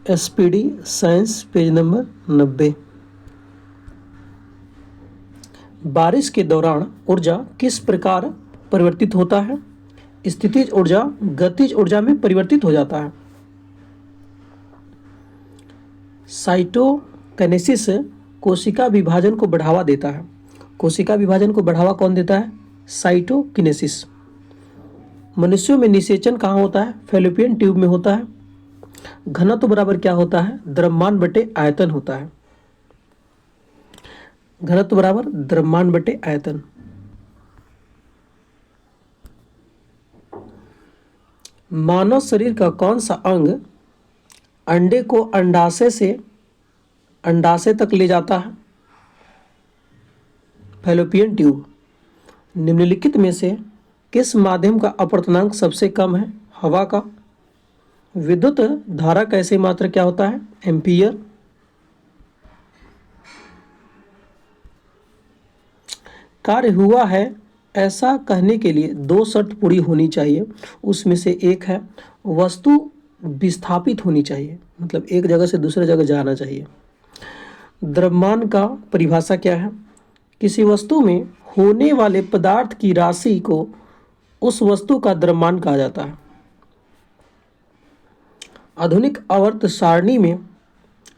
SPD science page number 90। बारिश के दौरान ऊर्जा किस प्रकार परिवर्तित होता है? स्थितिज ऊर्जा गतिज ऊर्जा में परिवर्तित हो जाता है। साइटोकिनेसिस कोशिका विभाजन को बढ़ावा देता है। कोशिका विभाजन को बढ़ावा कौन देता है? साइटोकिनेसिस। मनुष्यों में निषेचन कहाँ होता है? फैलोपियन ट्यूब में होता है। घनत्व बराबर क्या होता है? द्रव्यमान बटे आयतन होता है। घनत्व बराबर द्रव्यमान बटे आयतन। मानव शरीर का कौन सा अंग अंडे को अंडाशय से अंडाशय तक ले जाता है? Fallopian tube. निम्नलिखित में से किस माध्यम का अपवर्तनांक सबसे कम है? हवा का। विद्युत धारा का ऐसी मात्रा क्या होता है? एम्पियर। कार्य हुआ है ऐसा कहने के लिए दो शर्त पूरी होनी चाहिए। उसमें से एक है वस्तु विस्थापित होनी चाहिए, मतलब एक जगह से दूसरे जगह जाना चाहिए। द्रव्यमान का परिभाषा क्या है? किसी वस्तु में होने वाले पदार्थ की राशि को उस वस्तु का द्रव्यमान कहा जाता है। आधुनिक आवर्त सारणी में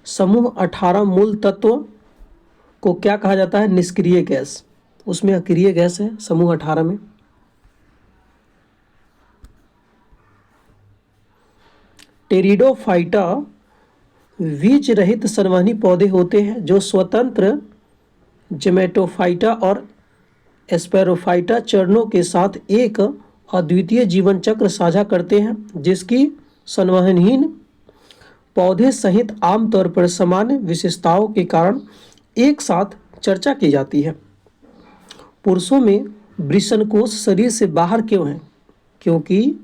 समूह 18 मूल तत्वों को क्या कहा जाता है? निष्क्रिय गैस। उसमें अक्रिय गैस है समूह 18 में। टेरिडोफाइटा बीज रहित संवहनी पौधे होते हैं जो स्वतंत्र जेमेटोफाइटा और स्पैरोफाइटा चरणों के साथ एक अद्वितीय जीवन चक्र साझा करते हैं, जिसकी संवहनहीन पौधे सहित आमतौर पर सामान्य विशेषताओं के कारण एक साथ चर्चा की जाती है। पुरुषों में वृषणकोश शरीर से बाहर क्यों है? क्योंकि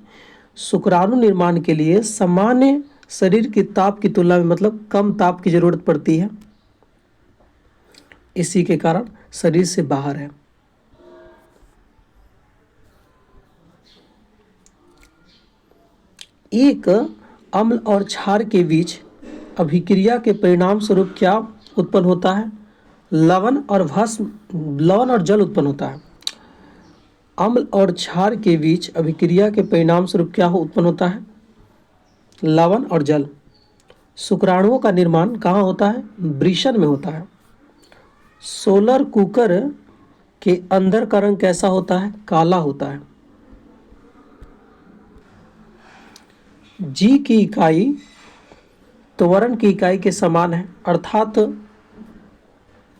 शुक्राणु निर्माण के लिए सामान्य शरीर के ताप की तुलना में मतलब कम ताप की जरूरत पड़ती है, इसी के कारण शरीर से बाहर है। एक अम्ल और क्षार के बीच अभिक्रिया के परिणाम स्वरूप क्या उत्पन्न होता है? लवण और भस्म, लवण और जल उत्पन्न होता है। अम्ल और क्षार के बीच अभिक्रिया के परिणाम स्वरूप क्या उत्पन्न होता है? लवण और जल। शुक्राणुओं का निर्माण कहाँ होता है? वृषण में होता है। सोलर कुकर के अंदर का रंग कैसा होता है? काला होता है। जी की इकाई त्वरण की इकाई के समान है, अर्थात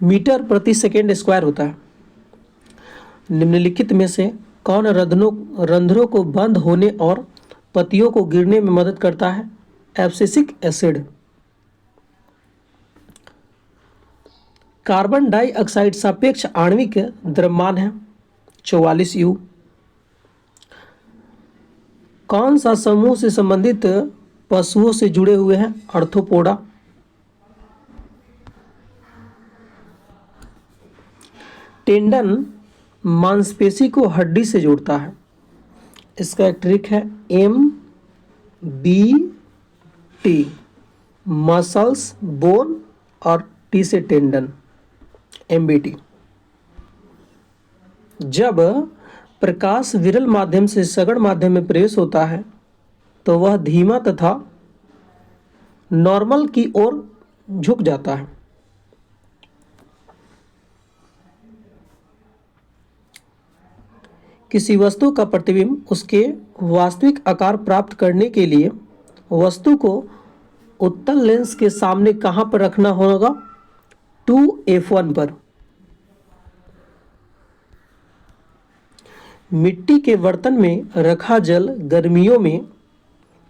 मीटर प्रति सेकेंड स्क्वायर होता है। निम्नलिखित में से कौन रंध्रों को बंद होने और पत्तियों को गिरने में मदद करता है? Abscisic acid. कार्बन डाइऑक्साइड सापेक्ष आणविक द्रव्यमान है 44 U। कौन सा समूह से संबंधित पशुओं से जुड़े हुए हैं? आर्थ्रोपोडा। टेंडन मांसपेशी को हड्डी से जोड़ता है। इसका एक ट्रिक है MBT, मसल्स, बोन और T से टेंडन, MBT। जब प्रकाश विरल माध्यम से सघन माध्यम में प्रवेश होता है तो वह धीमा तथा नॉर्मल की ओर झुक जाता है। किसी वस्तु का प्रतिबिंब उसके वास्तविक आकार प्राप्त करने के लिए वस्तु को उत्तल लेंस के सामने कहाँ पर रखना होगा? 2f1 पर। मिट्टी के बर्तन में रखा जल गर्मियों में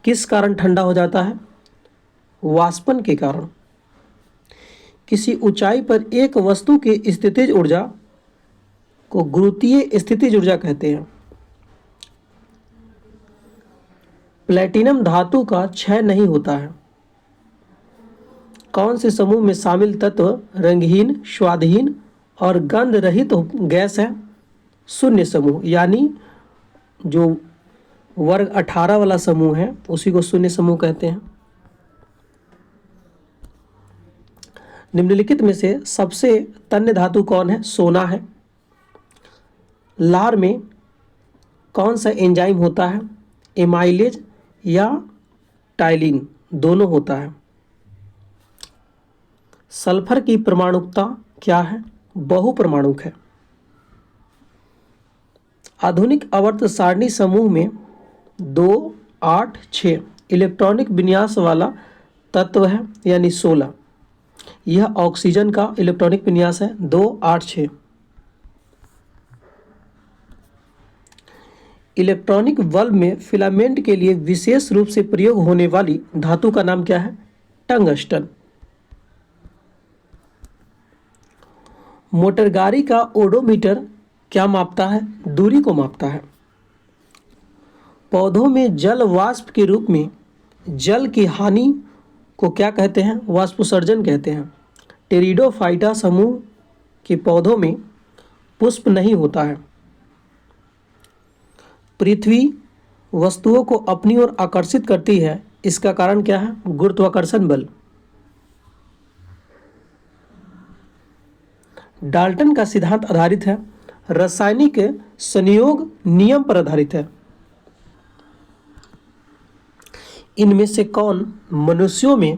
किस कारण ठंडा हो जाता है? वाष्पन के कारण। किसी ऊंचाई पर एक वस्तु की स्थितिज ऊर्जा को गुरुत्वीय स्थितिज ऊर्जा कहते हैं। प्लेटिनम धातु का क्षय नहीं होता है। कौन से समूह में शामिल तत्व रंगहीन, स्वादहीन और गंध रहित गैस है? शून्य समूह, यानी जो वर्ग 18 वाला समूह है उसी को शून्य समूह कहते हैं। निम्नलिखित में से सबसे तन्य धातु कौन है? सोना है। लार में कौन सा एंजाइम होता है? एमाइलेज या टाइलिन, दोनों होता है। सल्फर की परमाणुकता क्या है? बहुपरमाणुक है। आधुनिक आवर्त सारणी समूह में 2, 8, 6 इलेक्ट्रॉनिक विन्यास वाला तत्व है, यानी 16। यह ऑक्सीजन का इलेक्ट्रॉनिक विन्यास है 2, 8, 6। इलेक्ट्रॉनिक बल्ब में फिलामेंट के लिए विशेष रूप से प्रयोग होने वाली धातु का नाम क्या है? टंगस्टन। मोटर गाड़ी का ओडोमीटर क्या मापता है? दूरी को मापता है। पौधों में जल वाष्प के रूप में जल की हानि को क्या कहते हैं? वाष्पोत्सर्जन कहते हैं। टेरिडोफाइटा समूह के पौधों में पुष्प नहीं होता है। पृथ्वी वस्तुओं को अपनी ओर आकर्षित करती है, इसका कारण क्या है? गुरुत्वाकर्षण बल। डाल्टन का सिद्धांत आधारित है, रासायनिक संयोग नियम पर आधारित है। इनमें से कौन मनुष्यों में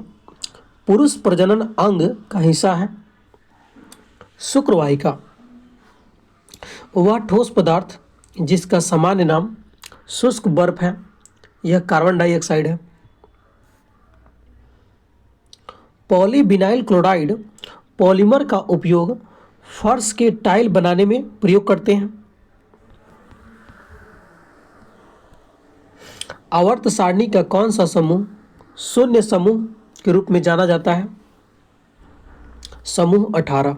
पुरुष प्रजनन अंग का हिस्सा है? शुक्रवाहिका। वह ठोस पदार्थ जिसका सामान्य नाम शुष्क बर्फ है, यह कार्बन डाइऑक्साइड है। पॉलीविनाइल क्लोराइड पॉलीमर का उपयोग फर्श के टाइल बनाने में प्रयोग करते हैं। आवर्त सारणी का कौन सा समूह शून्य समूह के रूप में जाना जाता है? समूह 18।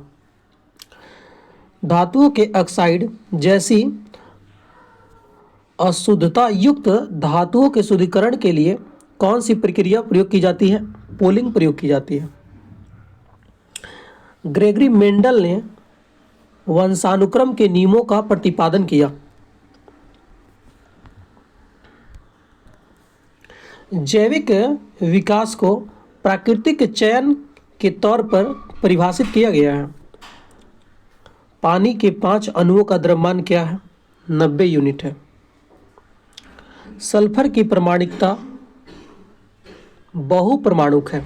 धातुओं के ऑक्साइड जैसी अशुद्धता युक्त धातुओं के शुद्धिकरण के लिए कौन सी प्रक्रिया प्रयोग की जाती है? पोलिंग प्रयोग की जाती है। ग्रेगरी मेंडल ने वंशानुक्रम के नियमों का प्रतिपादन किया। जैविक विकास को प्राकृतिक चयन के तौर पर परिभाषित किया गया है। पानी के 5 अणुओं का द्रव्यमान क्या है? 90 यूनिट है। सल्फर की प्रामाणिकता बहुपरमाणुक है।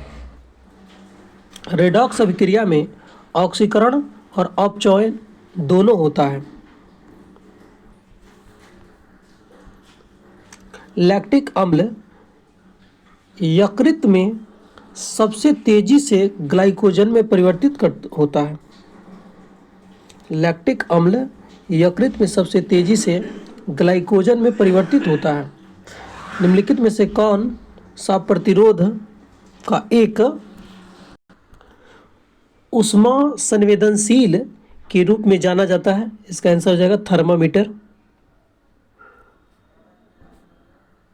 रेडॉक्स अभिक्रिया में ऑक्सीकरण और अपचयन दोनों होता है। लैक्टिक अम्ल यकृत में सबसे तेजी से ग्लाइकोजन में परिवर्तित होता है। लैक्टिक अम्ल यकृत में सबसे तेजी से ग्लाइकोजन में परिवर्तित होता है। निम्नलिखित में से कौन सा प्रतिरोध का एक ऊष्मा संवेदनशील के रूप में जाना जाता है? इसका आंसर हो जाएगा थर्मामीटर।